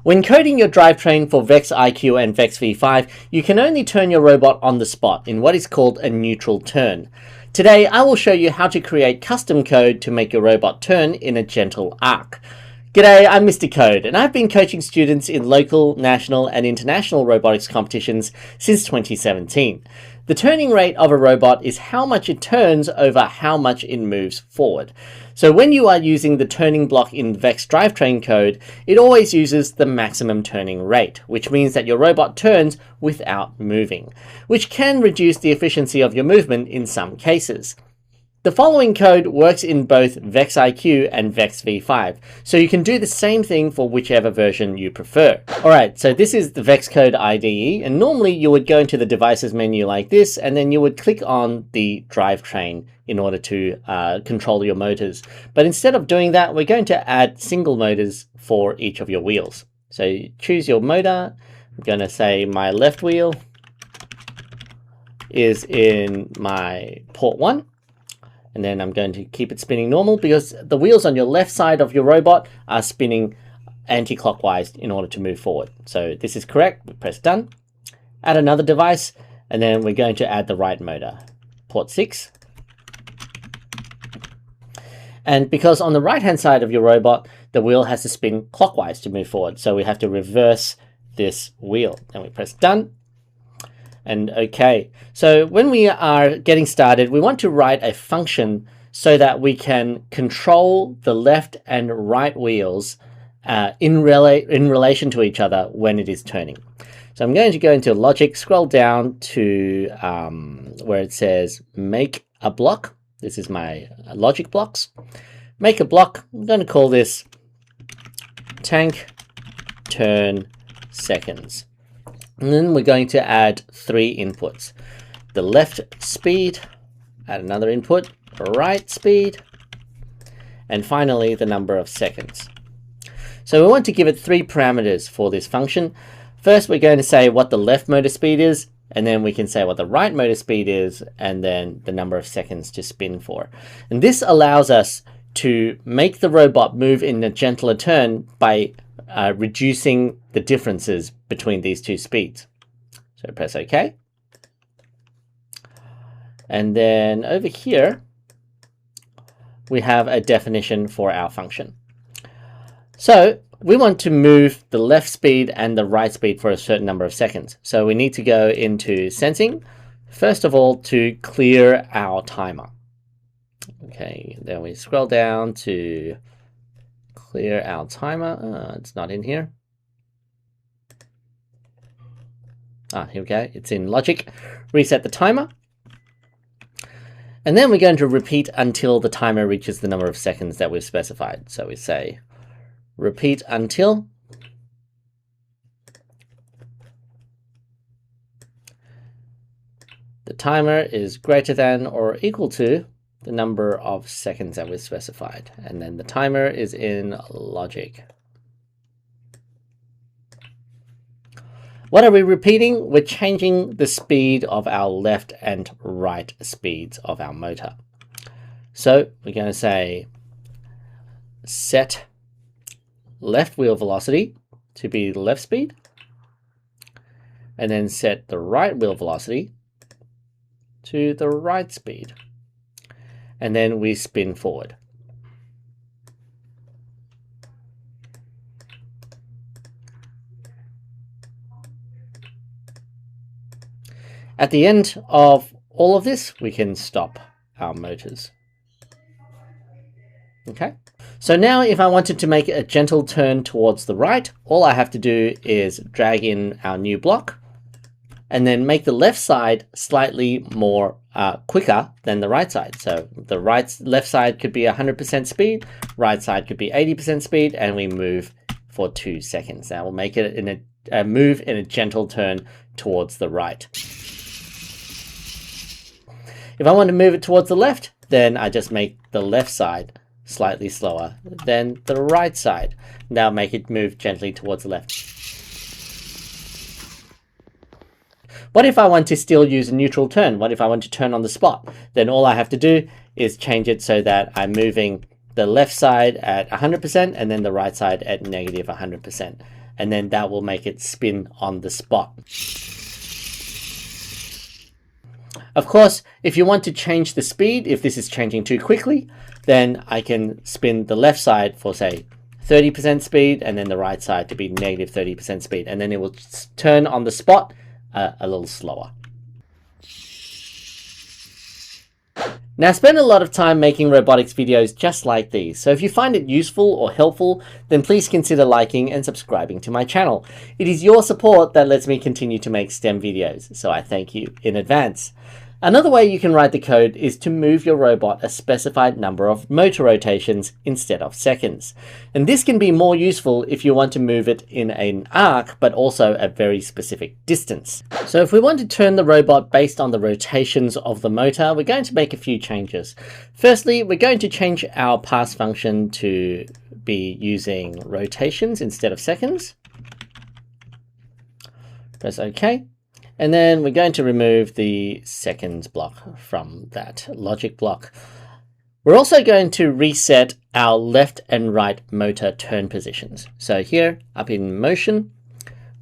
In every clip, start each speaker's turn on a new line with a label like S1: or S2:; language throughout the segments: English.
S1: When coding your drivetrain for VEX IQ and VEX V5, you can only turn your robot on the spot in what is called a neutral turn. Today, I will show you how to create custom code to make your robot turn in a gentle arc. G'day, I'm Mr. Code, and I've been coaching students in local, national, and international robotics competitions since 2017. The turning rate of a robot is how much it turns over how much it moves forward. So when you are using the turning block in VEX drivetrain code, it always uses the maximum turning rate, which means that your robot turns without moving, which can reduce the efficiency of your movement in some cases. The following code works in both VEX IQ and VEX V5, so you can do the same thing for whichever version you prefer. Alright, so this is the VEX Code IDE, and normally you would go into the devices menu like this, and then you would click on the drivetrain in order to control your motors. But instead of doing that, we're going to add single motors for each of your wheels. So you choose your motor. I'm going to say my left wheel is in my port 1. And then I'm going to keep it spinning normal because the wheels on your left side of your robot are spinning anti-clockwise in order to move forward. So this is correct. We press done. Add another device, and then we're going to add the right motor, port 6. And because on the right-hand side of your robot, the wheel has to spin clockwise to move forward. So we have to reverse this wheel. And we press done. And okay, so when we are getting started, we want to write a function so that we can control the left and right wheels in relation to each other when it is turning. So I'm going to go into logic, scroll down to where it says make a block. This is my logic blocks. Make a block. I'm going to call this tank turn seconds. And then we're going to add 3 inputs. The left speed, add another input, right speed, and finally the number of seconds. So we want to give it 3 parameters for this function. First, we're going to say what the left motor speed is, and then we can say what the right motor speed is, and then the number of seconds to spin for. And this allows us to make the robot move in a gentler turn by reducing the differences between these 2 speeds. So press OK. And then over here, we have a definition for our function. So we want to move the left speed and the right speed for a certain number of seconds. So we need to go into sensing, first of all, to clear our timer. Okay, then we scroll down to clear our timer. It's not in here. Here we go. It's in logic. Reset the timer. And then we're going to repeat until the timer reaches the number of seconds that we've specified. So we say repeat until the timer is greater than or equal to the number of seconds that we've specified. And then the timer is in logic. What are we repeating? We're changing the speed of our left and right speeds of our motor. So we're going to say set left wheel velocity to be the left speed, and then set the right wheel velocity to the right speed. And then we spin forward. At the end of all of this, we can stop our motors. Okay. So now if I wanted to make a gentle turn towards the right, all I have to do is drag in our new block and then make the left side slightly more quicker than the right side. So the left side could be 100% speed, right side could be 80% speed, and we move for 2 seconds. That will make it in a move in a gentle turn towards the right. If I want to move it towards the left, then I just make the left side slightly slower than the right side. Now make it move gently towards the left. What if I want to still use a neutral turn? What if I want to turn on the spot? Then all I have to do is change it so that I'm moving the left side at 100% and then the right side at negative 100%. and then that will make it spin on the spot. Of course, if you want to change the speed, if this is changing too quickly, then I can spin the left side for, say, 30% speed, and then the right side to be negative 30% speed, and then it will turn on the spot a little slower. Now, I spend a lot of time making robotics videos just like these, so if you find it useful or helpful, then please consider liking and subscribing to my channel. It is your support that lets me continue to make STEM videos, so I thank you in advance. Another way you can write the code is to move your robot a specified number of motor rotations instead of seconds. And this can be more useful if you want to move it in an arc, but also a very specific distance. So if we want to turn the robot based on the rotations of the motor, we're going to make a few changes. Firstly, we're going to change our pass function to be using rotations instead of seconds. Press OK. And then we're going to remove the seconds block from that logic block. We're also going to reset our left and right motor turn positions. So here, up in motion,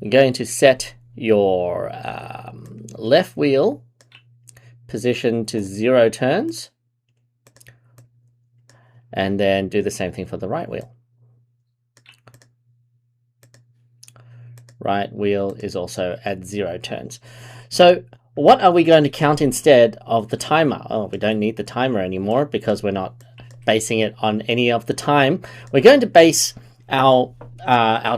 S1: we're going to set your left wheel position to 0 turns, and then do the same thing for the right wheel. Right wheel is also at 0 turns. So what are we going to count instead of the timer? Oh, we don't need the timer anymore because we're not basing it on any of the time. We're going to base our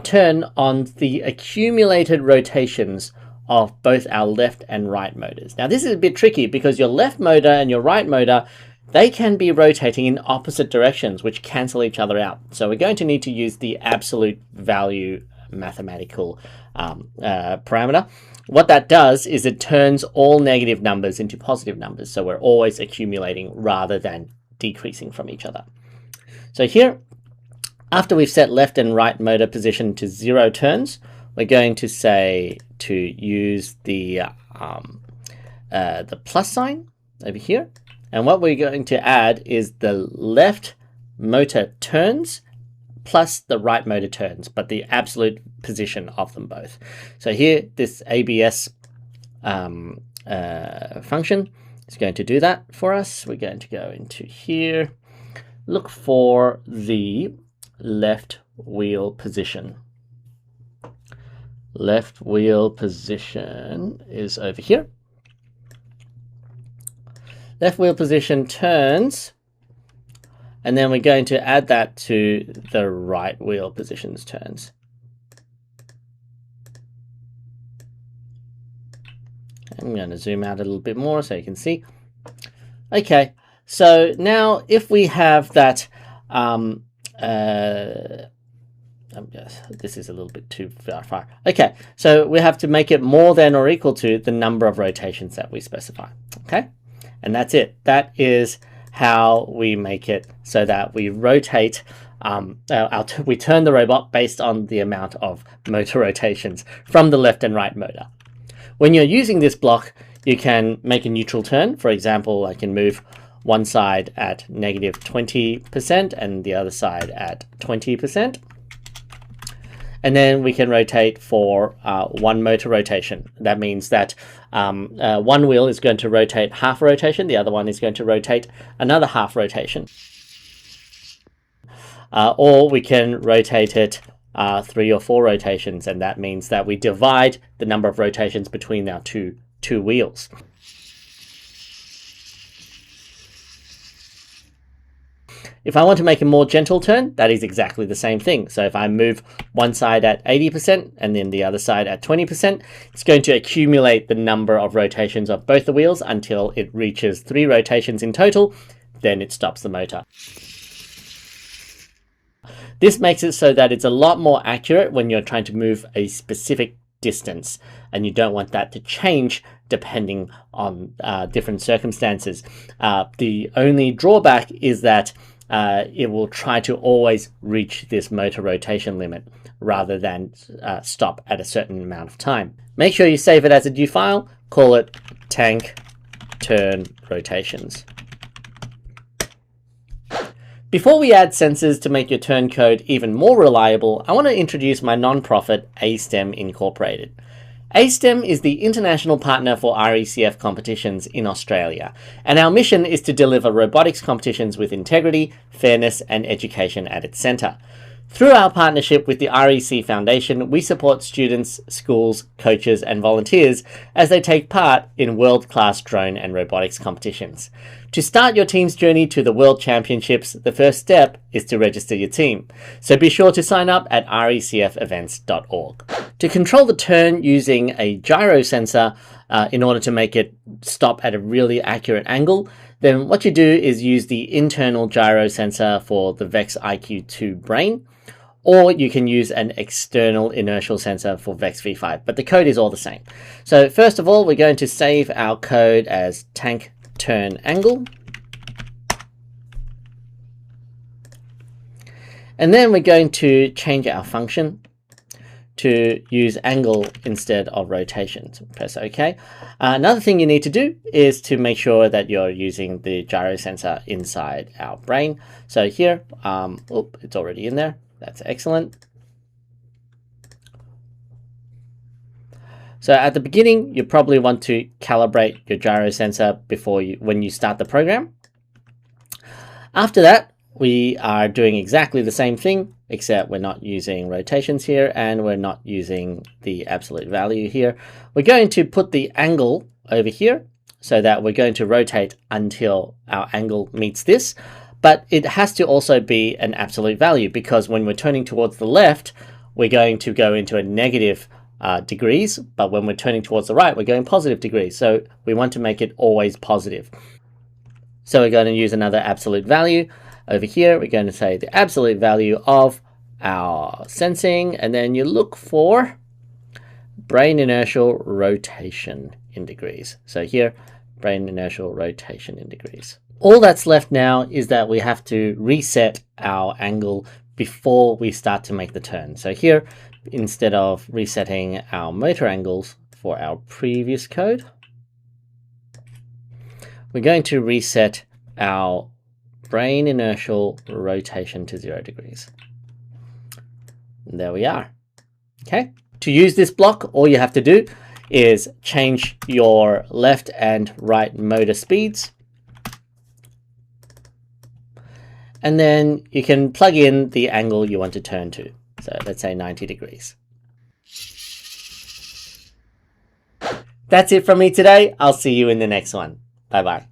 S1: turn on the accumulated rotations of both our left and right motors. Now this is a bit tricky because your left motor and your right motor, they can be rotating in opposite directions, which cancel each other out. So we're going to need to use the absolute value mathematical parameter. What that does is it turns all negative numbers into positive numbers. So we're always accumulating rather than decreasing from each other. So here, after we've set left and right motor position to 0 turns, we're going to say to use the plus sign over here. And what we're going to add is the left motor turns plus the right motor turns, but the absolute position of them both. So here, this ABS function is going to do that for us. We're going to go into here, look for the left wheel position. Left wheel position is over here. Left wheel position turns, and then we're going to add that to the right wheel positions turns. I'm going to zoom out a little bit more so you can see. Okay, so now if we have that, this is a little bit too far. Okay, so we have to make it more than or equal to the number of rotations that we specify. Okay, and that's it. That is how we make it so that we rotate, we turn the robot based on the amount of motor rotations from the left and right motor. When you're using this block, you can make a neutral turn. For example, I can move one side at negative 20% and the other side at 20%. And then we can rotate for one motor rotation. That means that one wheel is going to rotate half a rotation, the other one is going to rotate another half rotation. Or we can rotate it 3 or 4 rotations, and that means that we divide the number of rotations between our two wheels. If I want to make a more gentle turn, that is exactly the same thing. So if I move one side at 80% and then the other side at 20%, it's going to accumulate the number of rotations of both the wheels until it reaches 3 rotations in total. Then it stops the motor. This makes it so that it's a lot more accurate when you're trying to move a specific distance, and you don't want that to change depending on different circumstances. The only drawback is that it will try to always reach this motor rotation limit rather than stop at a certain amount of time. Make sure you save it as a new file, call it tank turn rotations. Before we add sensors to make your turn code even more reliable, I want to introduce my non-profit ASTEM Incorporated. ASTEM is the international partner for RECF competitions in Australia, and our mission is to deliver robotics competitions with integrity, fairness, and education at its centre. Through our partnership with the REC Foundation, we support students, schools, coaches, and volunteers as they take part in world-class drone and robotics competitions. To start your team's journey to the World Championships, the first step is to register your team. So be sure to sign up at recfevents.org. To control the turn using a gyro sensor in order to make it stop at a really accurate angle, then what you do is use the internal gyro sensor for the VEX IQ2 brain, or you can use an external inertial sensor for VEX V5, but the code is all the same. So first of all, we're going to save our code as tank turn angle. And then we're going to change our function to use angle instead of rotation. So press OK. Another thing you need to do is to make sure that you're using the gyro sensor inside our brain. So here, it's already in there. That's excellent. So at the beginning, you probably want to calibrate your gyro sensor when you start the program. After that, we are doing exactly the same thing, except we're not using rotations here and we're not using the absolute value here. We're going to put the angle over here so that we're going to rotate until our angle meets this. But it has to also be an absolute value, because when we're turning towards the left, we're going to go into a negative degrees, but when we're turning towards the right, we're going positive degrees. So we want to make it always positive. So we're going to use another absolute value. Over here, we're going to say the absolute value of our sensing, and then you look for brain inertial rotation in degrees. So here, brain inertial rotation in degrees. All that's left now is that we have to reset our angle before we start to make the turn. So here, instead of resetting our motor angles for our previous code, we're going to reset our brain inertial rotation to 0 degrees. And there we are. Okay. To use this block, all you have to do is change your left and right motor speeds. And then you can plug in the angle you want to turn to. So let's say 90 degrees. That's it from me today. I'll see you in the next one. Bye-bye.